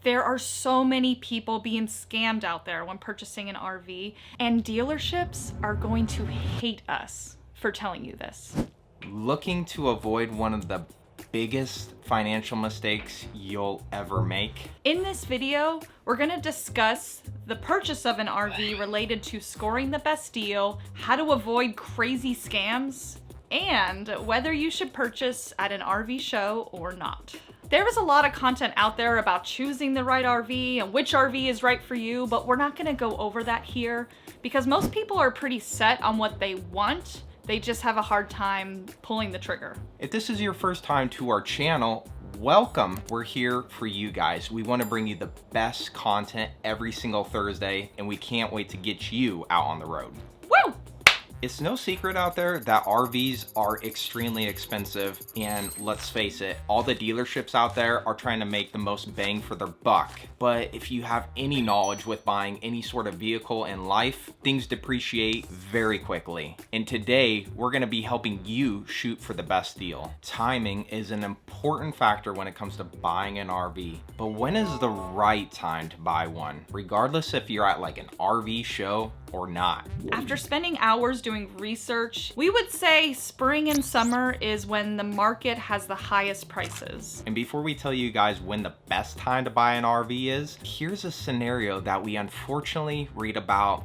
There are so many people being scammed out there when purchasing an RV, and dealerships are going to hate us for telling you this. Looking to avoid one of the biggest financial mistakes you'll ever make? In this video, we're gonna discuss the purchase of an RV related to scoring the best deal, how to avoid crazy scams, and whether you should purchase at an RV show or not. There is a lot of content out there about choosing the right RV and which RV is right for you, but we're not gonna go over that here because most people are pretty set on what they want. They just have a hard time pulling the trigger. If this is your first time to our channel, welcome. We're here for you guys. We want to bring you the best content every single Thursday, and we can't wait to get you out on the road. Woo! It's no secret out there that RVs are extremely expensive, and let's face it, all the dealerships out there are trying to make the most bang for their buck. But if you have any knowledge with buying any sort of vehicle in life, things depreciate very quickly. And today, we're gonna be helping you shoot for the best deal. Timing is an important factor when it comes to buying an RV. But when is the right time to buy one? Regardless if you're at like an RV show or not. After spending hours doing research, we would say spring and summer is when the market has the highest prices. And before we tell you guys when the best time to buy an RV is, here's a scenario that we unfortunately read about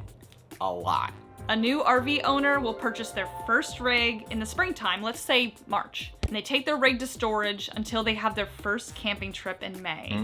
a lot. A new RV owner will purchase their first rig in the springtime, let's say March, and they take their rig to storage until they have their first camping trip in May.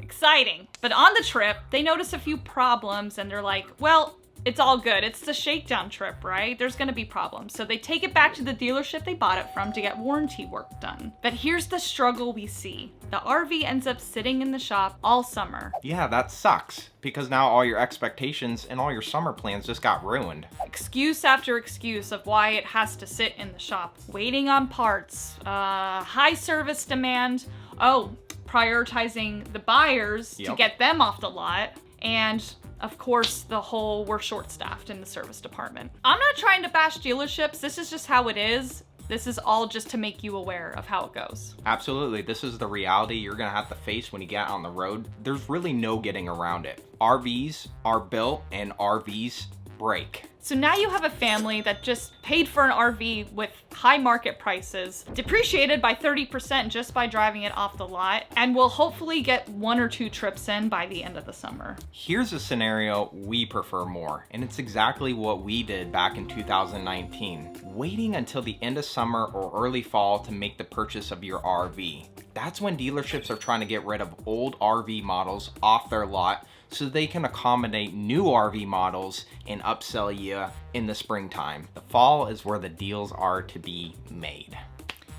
Exciting. But on the trip, they notice a few problems and they're like, well, it's all good. It's the shakedown trip, right? There's gonna be problems. So they take it back to the dealership they bought it from to get warranty work done. But here's the struggle we see. The RV ends up sitting in the shop all summer. Yeah, that sucks, because now all your expectations and all your summer plans just got ruined. Excuse after excuse of why it has to sit in the shop. Waiting on parts, high service demand, prioritizing the buyers to get them off the lot, and of course, the whole we're short-staffed in the service department. I'm not trying to bash dealerships. This is just how it is. This is all just to make you aware of how it goes. Absolutely. This is the reality you're going to have to face when you get on the road. There's really no getting around it. RVs are built and RVs break. So now you have a family that just paid for an RV with high market prices, depreciated by 30% just by driving it off the lot, and will hopefully get 1 or 2 trips in by the end of the summer. Here's a scenario we prefer more, and it's exactly what we did back in 2019. Waiting until the end of summer or early fall to make the purchase of your RV. That's when dealerships are trying to get rid of old RV models off their lot so they can accommodate new RV models and upsell you in the springtime. The fall is where the deals are to be made.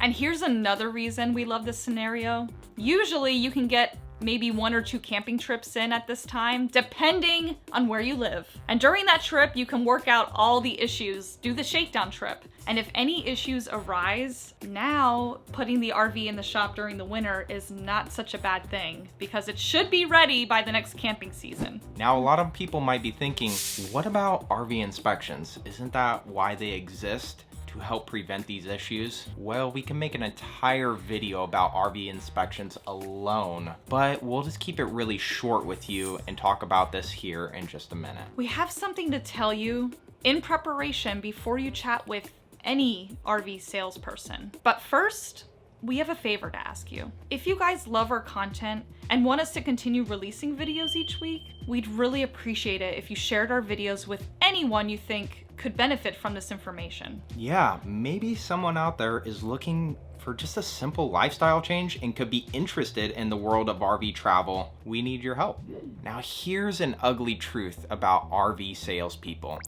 And here's another reason we love this scenario. Usually you can get maybe 1 or 2 camping trips in at this time, depending on where you live. And during that trip, you can work out all the issues, do the shakedown trip. And if any issues arise, now putting the RV in the shop during the winter is not such a bad thing because it should be ready by the next camping season. Now, a lot of people might be thinking, what about RV inspections? Isn't that why they exist? To help prevent these issues? Well, we can make an entire video about RV inspections alone, but we'll just keep it really short with you and talk about this here in just a minute. We have something to tell you in preparation before you chat with any RV salesperson. But first, we have a favor to ask you. If you guys love our content and want us to continue releasing videos each week, we'd really appreciate it if you shared our videos with anyone you think could benefit from this information. Yeah, maybe someone out there is looking for just a simple lifestyle change and could be interested in the world of RV travel. We need your help. Now, here's an ugly truth about RV salespeople.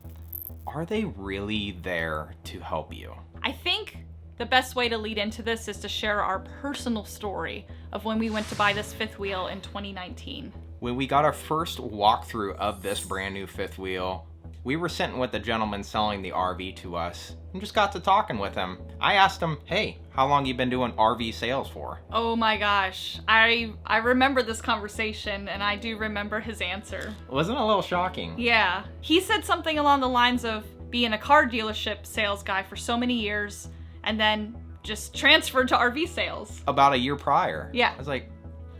Are they really there to help you? I think the best way to lead into this is to share our personal story of when we went to buy this fifth wheel in 2019. When we got our first walkthrough of this brand new fifth wheel, we were sitting with the gentleman selling the RV to us and just got to talking with him. I asked him, hey, how long you been doing RV sales for? Oh my gosh, I remember this conversation and I do remember his answer. Wasn't it a little shocking? Yeah, he said something along the lines of being a car dealership sales guy for so many years and then just transferred to RV sales. About a year prior. Yeah. I was like,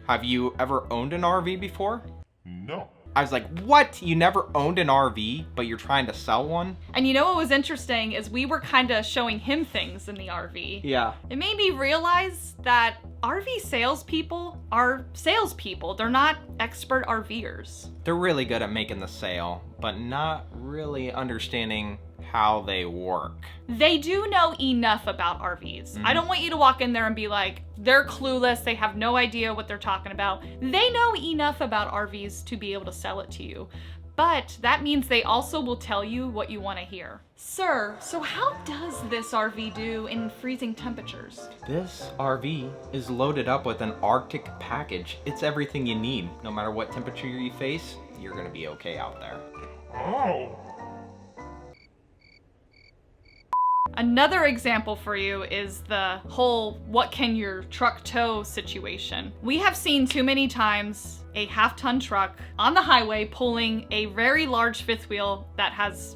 Have you ever owned an RV before? No. I was like, what? You never owned an RV, but you're trying to sell one? And you know what was interesting is we were kind of showing him things in the RV. Yeah. It made me realize that RV salespeople are salespeople. They're not expert RVers. They're really good at making the sale, but not really understanding how they work. They do know enough about RVs. I don't want you to walk in there and be like, they're clueless, they have no idea what they're talking about. They know enough about RVs to be able to sell it to you. But that means they also will tell you what you want to hear. Sir, so how does this RV do in freezing temperatures? This RV is loaded up with an Arctic package. It's everything you need. No matter what temperature you face, you're gonna be okay out there. Oh. Another example for you is the whole what can your truck tow situation. We have seen too many times a half-ton truck on the highway pulling a very large fifth wheel that has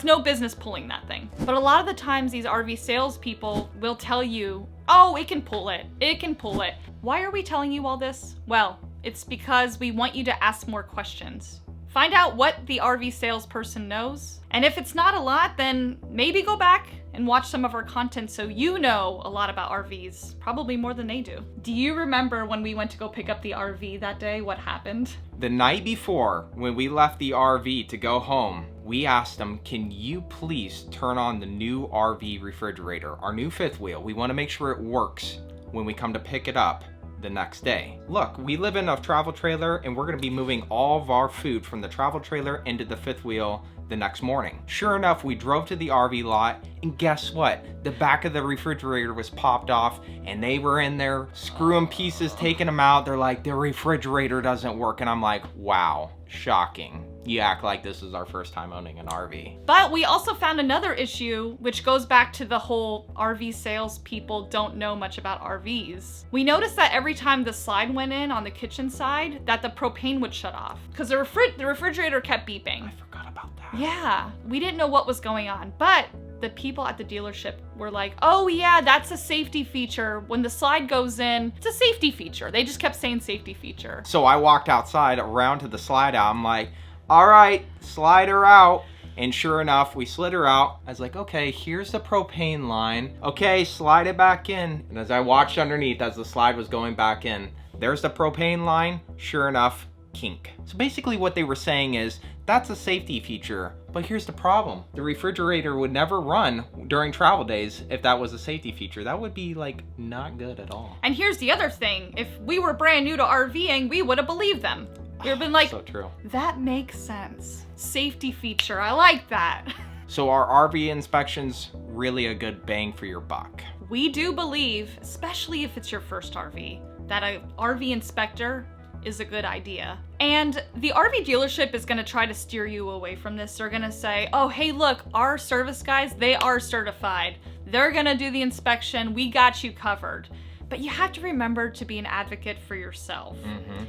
no business pulling that thing. But a lot of the times these RV salespeople will tell you, oh, it can pull it, it can pull it. Why are we telling you all this? Well, it's because we want you to ask more questions. Find out what the RV salesperson knows. And if it's not a lot, then maybe go back and watch some of our content so you know a lot about RVs, probably more than they do. Do you remember when we went to go pick up the RV that day, what happened? The night before, when we left the RV to go home, we asked them, can you please turn on the new RV refrigerator, our new fifth wheel? We want to make sure it works when we come to pick it up the next day. Look, we live in a travel trailer and we're going to be moving all of our food from the travel trailer into the fifth wheel the next morning. Sure enough, we drove to the RV lot and guess what? The back of the refrigerator was popped off and they were in there screwing pieces, taking them out. They're like, the refrigerator doesn't work. And I'm like, wow, shocking. You act like this is our first time owning an RV. But we also found another issue, which goes back to the whole RV sales people don't know much about RVs. We noticed that every time the slide went in on the kitchen side, that the propane would shut off because the refrigerator kept beeping. I forgot about that. Yeah, we didn't know what was going on, but the people at the dealership were like, oh yeah, that's a safety feature. When the slide goes in, it's a safety feature. They just kept saying safety feature. So I walked outside around to the slide out. I'm like, all right, slide her out. And sure enough, we slid her out. I was like, okay, here's the propane line. Okay, slide it back in. And as I watched underneath as the slide was going back in, there's the propane line. Sure enough, kink. So basically what they were saying is, that's a safety feature. But here's the problem. The refrigerator would never run during travel days if that was a safety feature. That would be like not good at all. And here's the other thing. If we were brand new to RVing, we would have believed them. We would have been like, so true. That makes sense. Safety feature, I like that. So are RV inspections really a good bang for your buck? We do believe, especially if it's your first RV, that an RV inspector is a good idea. And the RV dealership is gonna try to steer you away from this. They're gonna say, oh, hey, look, our service guys, they are certified. They're gonna do the inspection. We got you covered. But you have to remember to be an advocate for yourself.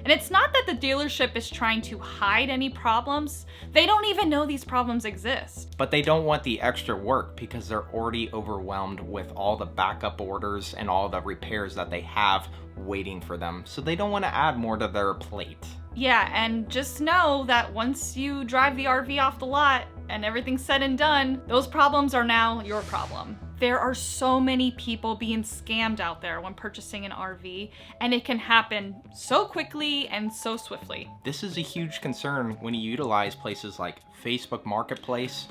And it's not that the dealership is trying to hide any problems. They don't even know these problems exist. But they don't want the extra work because they're already overwhelmed with all the backup orders and all the repairs that they have waiting for them. So they don't want to add more to their plate. Yeah, and just know that once you drive the RV off the lot and everything's said and done, those problems are now your problem. There are so many people being scammed out there when purchasing an RV, and it can happen so quickly and so swiftly. This is a huge concern when you utilize places like Facebook Marketplace,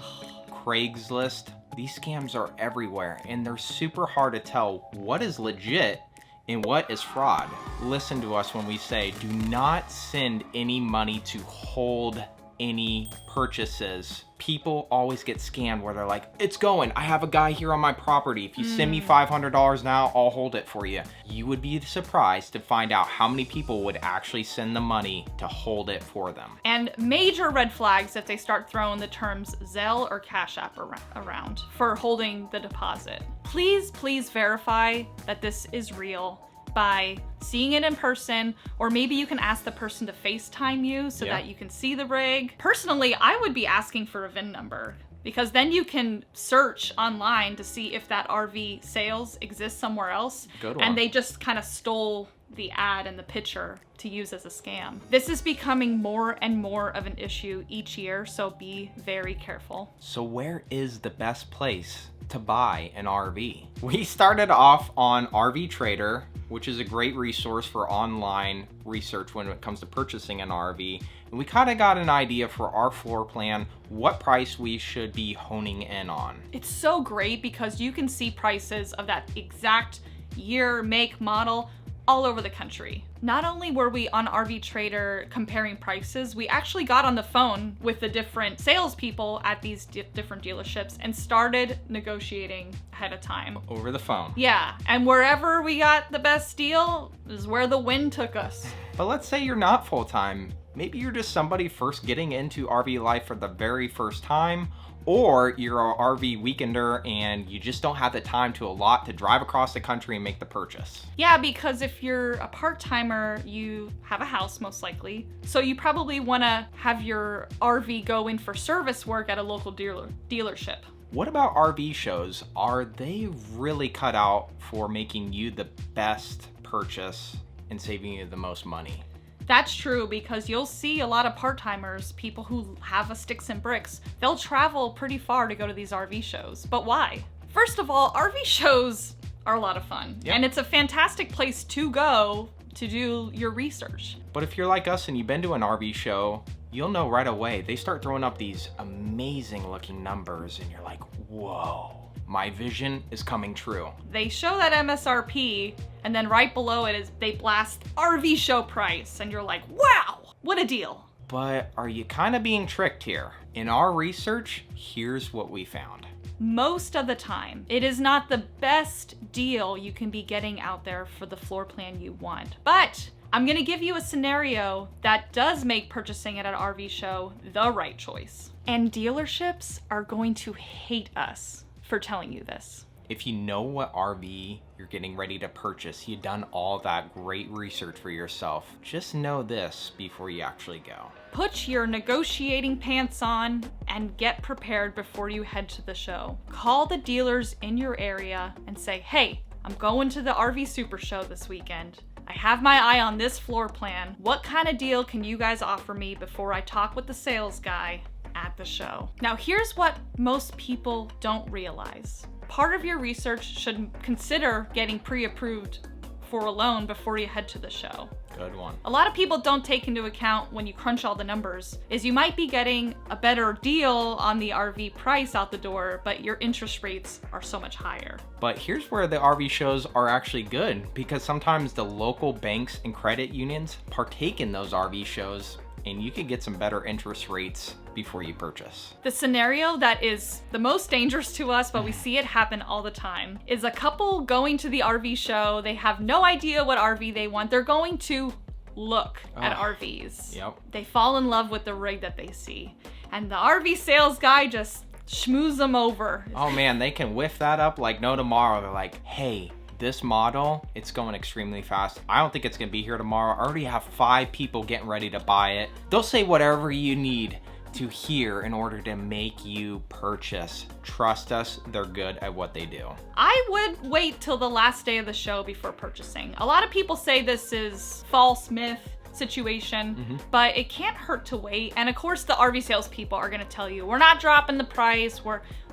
Craigslist. These scams are everywhere, and they're super hard to tell what is legit and what is fraud. Listen to us when we say, do not send any money to hold any purchases. People always get scammed where they're like, it's going, I have a guy here on my property. If you send me $500 now, I'll hold it for you. You would be surprised to find out how many people would actually send the money to hold it for them. And major red flags if they start throwing the terms Zelle or Cash App around for holding the deposit. Please verify that this is real by seeing it in person, or maybe you can ask the person to FaceTime you so that you can see the rig. Personally, I would be asking for a VIN number because then you can search online to see if that RV sales exists somewhere else Good and one. they just kind of stole the ad and the picture to use as a scam. This is becoming more and more of an issue each year, so be very careful. So where is the best place to buy an RV? We started off on RV Trader, which is a great resource for online research when it comes to purchasing an RV. And we kind of got an idea for our floor plan, what price we should be honing in on. It's so great because you can see prices of that exact year, make, model all over the country. Not only were we on RV Trader comparing prices, we actually got on the phone with the different salespeople at these different dealerships and started negotiating ahead of time. Over the phone. Yeah, and wherever we got the best deal is where the wind took us. But let's say you're not full-time. Maybe you're just somebody first getting into RV life for the very first time, or you're an RV weekender and you just don't have the time to allot to drive across the country and make the purchase. Yeah, because if you're a part-timer, you have a house most likely. So you probably want to have your RV go in for service work at a local dealership. What about RV shows? Are they really cut out for making you the best purchase and saving you the most money? That's true, because you'll see a lot of part-timers, people who have a sticks and bricks, they'll travel pretty far to go to these RV shows. But why? First of all, RV shows are a lot of fun. Yep. And it's a fantastic place to go to do your research. But if you're like us and you've been to an RV show, you'll know right away, they start throwing up these amazing looking numbers and you're like, whoa, my vision is coming true. They show that MSRP, and then right below it is they blast RV show price, and you're like, wow, what a deal. But are you kind of being tricked here? In our research, here's what we found. Most of the time, it is not the best deal you can be getting out there for the floor plan you want. But I'm gonna give you a scenario that does make purchasing at an RV show the right choice. And dealerships are going to hate us for telling you this. If you know what RV you're getting ready to purchase, you've done all that great research for yourself, just know this before you actually go. Put your negotiating pants on and get prepared before you head to the show. Call the dealers in your area and say, hey, I'm going to the RV Super Show this weekend. I have my eye on this floor plan. What kind of deal can you guys offer me before I talk with the sales guy at the show? Now, here's what most people don't realize. Part of your research should consider getting pre-approved for a loan before you head to the show. Good one. A lot of people don't take into account when you crunch all the numbers is you might be getting a better deal on the RV price out the door, but your interest rates are so much higher. But here's where the RV shows are actually good, because sometimes the local banks and credit unions partake in those RV shows and you could get some better interest rates before you purchase. The scenario that is the most dangerous to us, but we see it happen all the time, is a couple going to the RV show. They have no idea what RV they want. They're going to look at RVs. Yep. They fall in love with the rig that they see. And the RV sales guy just schmooze them over. Oh man, they can whiff that up like no tomorrow. They're like, hey, this model, it's going extremely fast. I don't think it's gonna be here tomorrow. I already have 5 people getting ready to buy it. They'll say whatever you need to hear in order to make you purchase. Trust us, they're good at what they do. I would wait till the last day of the show before purchasing. A lot of people say this is false myth situation, but it can't hurt to wait. And of course the RV salespeople are gonna tell you, we're not dropping the price,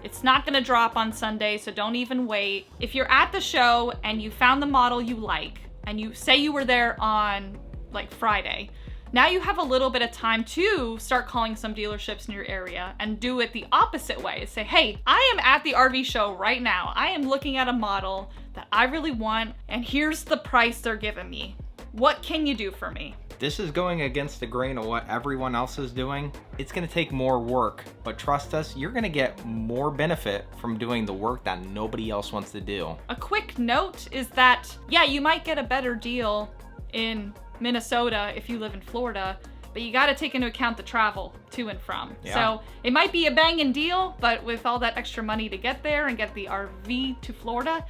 it's not gonna drop on Sunday, so don't even wait. If you're at the show and you found the model you like, and you say you were there on like Friday, now you have a little bit of time to start calling some dealerships in your area and do it the opposite way. Say, hey, I am at the RV show right now. I am looking at a model that I really want, and here's the price they're giving me. What can you do for me? This is going against the grain of what everyone else is doing. It's gonna take more work, but trust us, you're gonna get more benefit from doing the work that nobody else wants to do. A quick note is that, yeah, you might get a better deal in Minnesota if you live in Florida, but you gotta take into account the travel to and from. Yeah. So it might be a banging deal, but with all that extra money to get there and get the RV to Florida,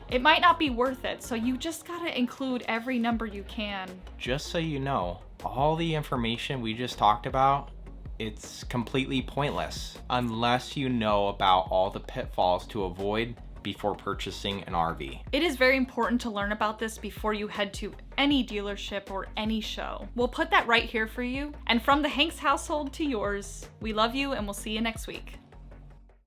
it might not be worth it. So you just gotta include every number you can. Just so you know, all the information we just talked about, it's completely pointless unless you know about all the pitfalls to avoid before purchasing an RV. It is very important to learn about this before you head to any dealership or any show. We'll put that right here for you. And from the Hanks household to yours, we love you and we'll see you next week.